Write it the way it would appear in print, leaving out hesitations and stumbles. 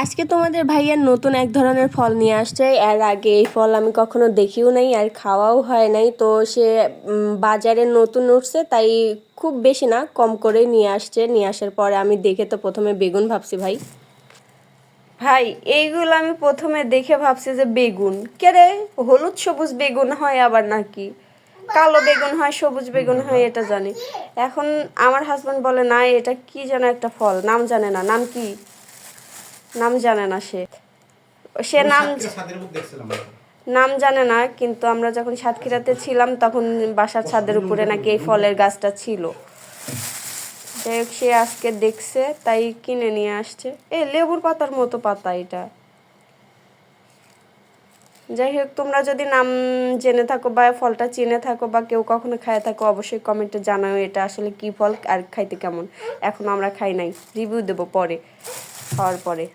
আজকে তোমাদের ভাইয়ার নতুন এক ধরনের ফল নিয়ে আসছে। এর আগে এই ফল আমি কখনো দেখিও নাই আর খাওয়াও হয় নাই। তো সে বাজারে নতুন উঠছে, তাই খুব বেশি না, কম করে নিয়ে আসছে। নিয়ে আসার পরে আমি দেখে তো প্রথমে বেগুন ভাবছি ভাই। ভাই এইগুলো আমি প্রথমে দেখে ভাবছি যে বেগুন কে রে, হলুদ সবুজ বেগুন হয় আবার নাকি কালো বেগুন হয়, সবুজ বেগুন হয় এটা জানি। এখন আমার হাজবেন্ড বলে না এটা কি যেন একটা ফল, নাম জানে না, নাম কি নাম জানে না সে সে নাম নাম জানে না। কিন্তু আমরা যখন সাতক্ষীরাতে ছিলাম তখন বাসার ছাদের উপরে নাকি এই ফলের গাছটা ছিল। যাই হোক, সে আজকে দেখছে তাই কিনে নিয়ে আসছে। এই লেবুর পাতার মতো পাতা এটা। যাই হোক, তোমরা যদি নাম জেনে থাকো বা ফলটা চিনে থাকো বা কেউ কখনো খায় থাকো, অবশ্যই কমেন্টে জানাও এটা আসলে কি ফল আর খাইতে কেমন। এখন আমরা খাই নাই, রিভিউ দেবো পরে, খাওয়ার পরে।